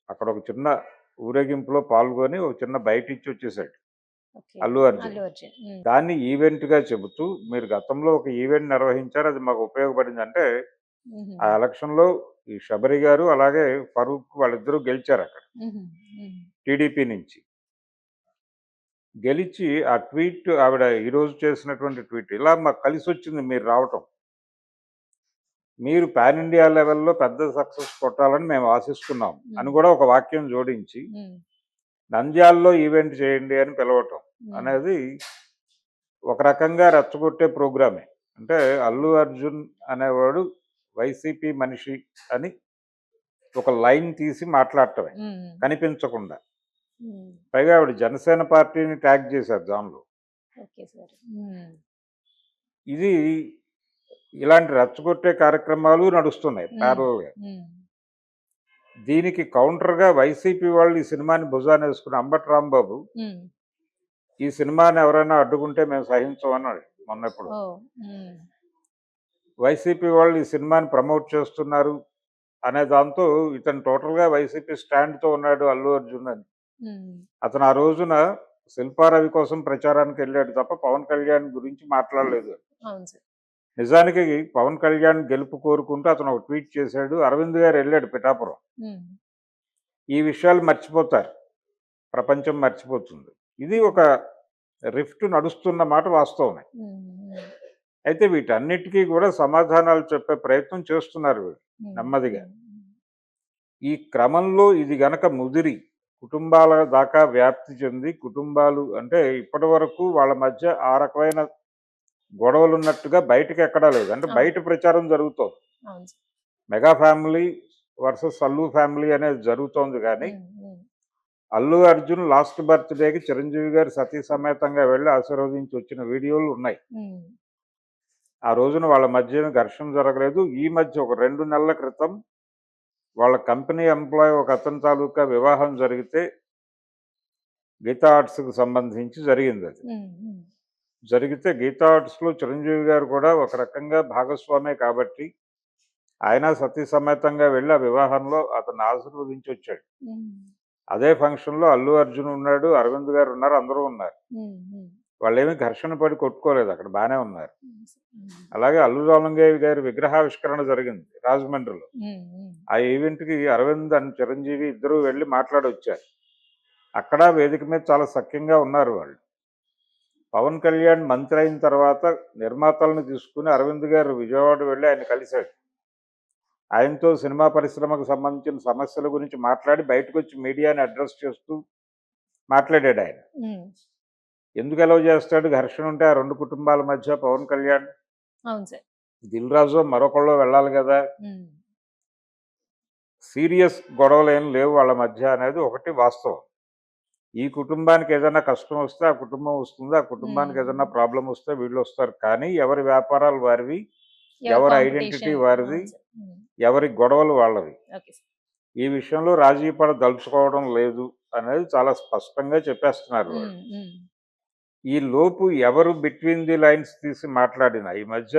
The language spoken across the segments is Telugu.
అక్కడ ఒక చిన్న ఊరేగింపులో పాల్గొని ఒక చిన్న బయట ఇచ్చి వచ్చేసాడు ఓకే. అల్లు అర్జున్. అల్లు అర్జున్. దాన్ని ఈవెంట్‌గా చెబుతూ మీరు గతంలో ఒక ఈవెంట్ నిర్వహించారు. అది మాకు ఉపయోగపడింది. అంటే హుహు. ఆ ఎలక్షన్‌లో ఈ శబరి గారు అలాగే ఫరూక్ వాళ్ళిద్దరూ గెలిచారక్కడ హుహు. హ్మ్. టీడీపీ నుంచి. గెలిచి ఆ ట్వీట్ ఆవిడ ఈరోజు చేసినటువంటి ట్వీట్ ఇలా మాకు కలిసొచ్చింది మీరు రావటం. మీరు పాన్ ఇండియా లెవెల్‌లో పెద్ద సక్సెస్ కొట్టాలని మేము ఆశిస్తున్నాం అని హ్మ్. కూడా ఒక వాక్యం జోడించి హ్మ్. నంద్యాలలో ఈవెంట్ చేయండి అని పిలవటం హ్మ్. అనేది ఒక రకంగా రెచ్చగొట్టే ప్రోగ్రామే. అంటే అల్లు అర్జున్ అనేవాడు వైసీపీ మనిషి అని ఒక లైన్ తీసి మాట్లాడటమే హ్మ్. కనిపించకుండా. హ్మ్. పైగా ఆవిడ జనసేన పార్టీని ట్యాగ్ చేశారు దానిలో. Okay sir. హ్మ్. ఇది ఇలాంటి రెచ్చగొట్టే కార్యక్రమాలు నడుస్తున్నాయి హ్మ్. ప్యారలల్‌గా. హ్మ్. దీనికి కౌంటర్‌గా వైసీపీ వాళ్ళు ఈ సినిమాని భుజానేసుకుని అంబటి రాంబాబు హ్మ్. ఈ సినిమాని ఎవరైనా అడ్డుకుంటే మేము సహించం అన్నాడు మొన్నెప్పుడో. ఓహ్! హ్మ్. వైసీపీ వాళ్ళు ఈ సినిమాని ప్రమోట్ చేస్తున్నారు అనే దాంతో ఇతను టోటల్‌గా వైసీపీ స్టాండ్‌తో ఉన్నాడు అల్లు అర్జున్ అని. హ్మ్. అతను ఆ రోజున శిల్పారవి కోసం ప్రచారానికెళ్ళాడు తప్ప పవన్ కళ్యాణ్ గురించి మాట్లాడలేదు. అవును సార్. నిజానికి పవన్ కళ్యాణ్ గెలుపు కోరుకుంటూ అతను ఒక ట్వీట్ చేశాడు. అరవింద్ గారు ఎళ్ళాడు పిఠాపురం. హ్మ్. ఈ విషయాలు మర్చిపోతారు. ప్రపంచం మర్చిపోతుంది. ఇది హ్మ్. ఒక రిఫ్ట్ నడుస్తున్న మాట వాస్తవమే. హ్మ్. హ్మ్. అయితే వీటన్నిటికీ కూడా సమాధానాలు చెప్పే ప్రయత్నం చేస్తున్నారు వీళ్ళు హ్మ్. నెమ్మదిగా. హ్మ్. ఈ క్రమంలో ఇది గనక ముదిరి కుటుంబాల దాకా వ్యాప్తి చెంది కుటుంబాలు అంటే ఇప్పటివరకు వాళ్ళ మధ్య ఆ రకమైన గొడవలున్నట్టుగా బయటకెక్కడా లేదు. అంటే అవును. బయట ప్రచారం జరుగుతోంది. అవును sir. Mega family versus Allu family అనేది జరుగుతోంది గానీ, హ్మ్. హ్మ్. అల్లు అర్జున్ లాస్ట్ బర్త్‌డేకి చిరంజీవి గారు సతీ సమేతంగా వెళ్లి ఆశీర్వదించి వచ్చిన వీడియోలు ఉన్నాయి. హ్మ్. ఆ రోజున వాళ్ళ మధ్యన ఘర్షణ జరగలేదు. ఈ మధ్య ఒక 2 నెలల క్రితం వాళ్ళ కంపెనీ ఎంప్లాయీ ఒక అతని తాలూకా వివాహం జరిగితే గీతా ఆర్ట్స్‌కి సంబంధించి జరిగిందది. హ్మ్. హ్మ్. జరిగితే గీతా ఆర్ట్స్‌లో చిరంజీవి గారు కూడా ఒక రకంగా భాగస్వామే కాబట్టి, ఆయన సతీ సమేతంగా వెళ్లి ఆ వివాహంలో అతన్ని ఆశీర్వదించొచ్చాడు. హ్మ్. అదే ఫంక్షన్‌లో అల్లు అర్జున్ ఉన్నాడు, అరవింద్ గారు ఉన్నారు, అందరూ ఉన్నారు. హ్మ్. హ్మ్. వాళ్ళేమి ఘర్షణ పడి కొట్టుకోలేదు అక్కడ బానే ఉన్నారు. హ్మ్. హ్మ్. అలాగే అల్లు రామలింగయ్య గారి విగ్రహావిష్కరణ జరిగింది రాజమండ్రిలో. హ్మ్. హ్మ్. ఆ ఈవెంట్‌కి అరవింద్ అండ్ చిరంజీవి ఇద్దరూ వెళ్లి మాట్లాడొచ్చారు. అక్కడ వేదిక మీద చాలా సఖ్యంగా ఉన్నారు వాళ్ళు. పవన్ కళ్యాణ్ మంత్రి అయిన తర్వాత నిర్మాతలను తీసుకుని అరవింద్ గారు విజయవాడ వెళ్లి ఆయన కలిసాడు. ఆయనతో సినిమా పరిశ్రమకు సంబంధించిన సమస్యల గురించి మాట్లాడి బయటకొచ్చి మీడియాని అడ్రెస్ చేస్తూ మాట్లాడాడాయన. హ్మ్. ఎందుకు అలౌ చేస్తాడు ఘర్షణ ఉంటే ఆ 2 కుటుంబాల మధ్య పవన్ కళ్యాణ్, అవును సార్. దిల్ రాజో మరొకళ్ళో వెళ్ళాలి గదా! హ్మ్. సీరియస్ గొడవలేం లేవు వాళ్ళ మధ్య అనేది ఒకటి వాస్తవం. ఈ కుటుంబానికి ఏదైనా కష్టం వస్తే ఆ కుటుంబం వస్తుంది. ఆ కుటుంబానికి ఏదైనా హ్మ్. ప్రాబ్లమ్ వస్తే వీళ్ళొస్తారు. కానీ ఎవరి వ్యాపారాలు వారివి, ఎవరి ఎవరి ఐడెంటిటీ కాంపిటీషన్ వారిది, అవును సార్. హ్మ్. ఎవరి గొడవలు వాళ్ళవి. Okay sir. ఈ విషయంలో రాజీ పడదలుచుకోవడం లేదు అనేది చాలా స్పష్టంగా చెప్పేస్తున్నారు వాళ్ళు. హ్మ్. హ్మ్. ఈ లోపు ఎవరు బిట్వీన్ ది లైన్స్ తీసి మాట్లాడినా ఈ మధ్య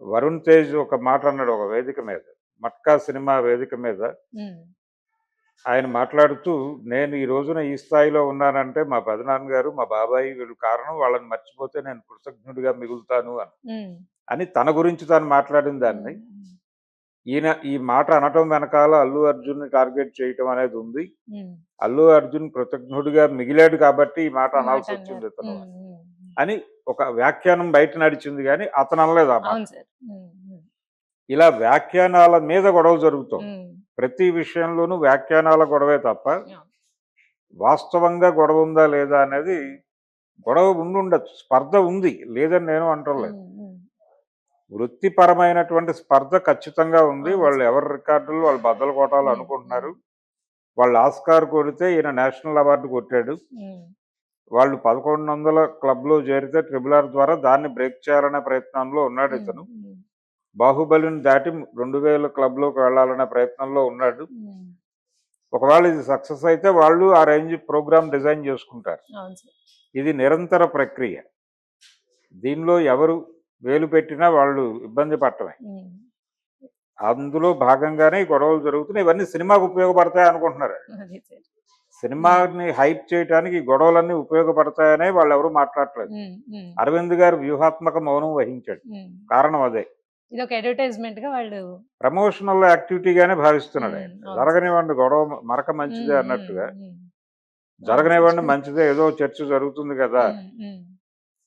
వరుణ్ తేజ్ ఒక మాట అన్నాడు ఒక వేదిక మీద. 'మట్కా' సినిమా వేదిక మీద హ్మ్. ఆయన మాట్లాడుతూ, "నేను ఈ రోజున ఈ స్థాయిలో ఉన్నానంటే మా పెదనాన్నగారు, మా బాబాయి వీళ్ళు కారణం. వాళ్ళని మర్చిపోతే నేను కృతజ్ఞుడిగా మిగులుతాను" అని. హ్మ్. అని తన గురించి తాను మాట్లాడిన హ్మ్. దాన్ని, హ్మ్. ఈయన ఈ మాట అనటం వెనకాల అల్లు అర్జున్‌ని టార్గెట్ చేయటం అనేది ఉంది. హ్మ్. అల్లు అర్జున్ కృతజ్ఞుడిగా మిగిలాడు కాబట్టి ఈ మాట ఈ మాట అనాల్సొచ్చింది అన్నారు. ఇతను హ్మ్. అని. హ్మ్. హ్మ్. అని ఒక వ్యాఖ్యానం బయట నడిచింది గానీ, అతను అనలేదు ఆ మాట. అవును సార్. హ్మ్. హ్మ్. ఇలా వ్యాఖ్యానాల మీద గొడవ జరుగుతోంది. హ్మ్. ప్రతి విషయంలోనూ వ్యాఖ్యానాల గొడవే తప్ప, అవును. వాస్తవంగా గొడవ ఉందా లేదా అనేది గొడవ ఉండుండొచ్చు. స్పర్ధ ఉంది. లేదని నేను అంటంలేదు. హ్మ్. హ్మ్. వృత్తిపరమైనటువంటి స్పర్ధ ఖచ్చితంగా ఉంది. అవును వాళ్ళు సార్. ఎవరి రికార్డులు వాళ్ళు బద్దలు కొట్టాలి హ్మ్. హ్మ్. అనుకుంటున్నారు. వాళ్ళు ఆస్కార్ కొడితే ఈయన నేషనల్ అవార్డ్ కొట్టాడు. హ్మ్. వాళ్ళు 1100 క్లబ్‌లో చేరితే ట్రిపుల్ ఆర్ ద్వారా దాన్ని బ్రేక్ చేయాలనే ప్రయత్నంలో ఉన్నాడు హ్మ్. ఇతను. హ్మ్. బాహుబలిని దాటి 2000 క్లబ్‌లోకి వెళ్ళాలనే ప్రయత్నంలో ఉన్నాడు. హ్మ్. ఒకవేళ ఇది సక్సెస్ అయితే వాళ్ళు ఆ రేంజ్ ప్రోగ్రామ్ డిజైన్ చేసుకుంటారు. అవును సార్. ఇది నిరంతర ప్రక్రియ. దీనిలో ఎవరు వేలు పెట్టినా వాళ్ళు ఇబ్బంది పడటమే. హ్మ్. అందులో భాగంగానే ఈ గొడవలు జరుగుతున్నాయి. ఇవన్నీ సినిమాకు ఉపయోగపడతాయి అనుకుంటున్నారు. అది సార్. సినిమాని హైప్ చేయటానికి ఈ గొడవలన్నీ ఉపయోగపడతాయనే వాళ్ళు ఎవరు మాట్లాడట్లేదు. అరవింద్ గారు వ్యూహాత్మక మౌనం వహించాడు. కారణం అదే. ఇది ఒక అడ్వర్టైజ్మెంట్ గా వాళ్ళు ప్రమోషనల్ యాక్టివిటీగానే భావిస్తున్నాడు ఆయన. అవును. జరగనివ్వండి గొడవ మరక మంచిదే అన్నట్టుగా, జరగనివ్వండి మంచిదే, ఏదో చర్చ జరుగుతుంది కదా,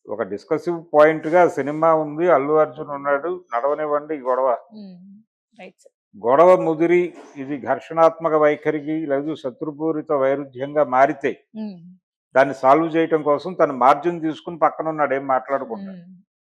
ఒక డిస్కసివ్ పాయింట్ గా సినిమా ఉంది, అల్లు అర్జున్ ఉన్నాడు, నడవనివ్వండి ఈ గొడవ. Right sir. గొడవ ముదిరి ఇది ఘర్షణాత్మక వైఖరికి లేదు శత్రుపూరిత వైరుధ్యంగా మారితే దాన్ని సాల్వ్ చేయటం కోసం తను మార్జిన్ తీసుకుని పక్కన ఉన్నాడు, ఏం మాట్లాడకుండా.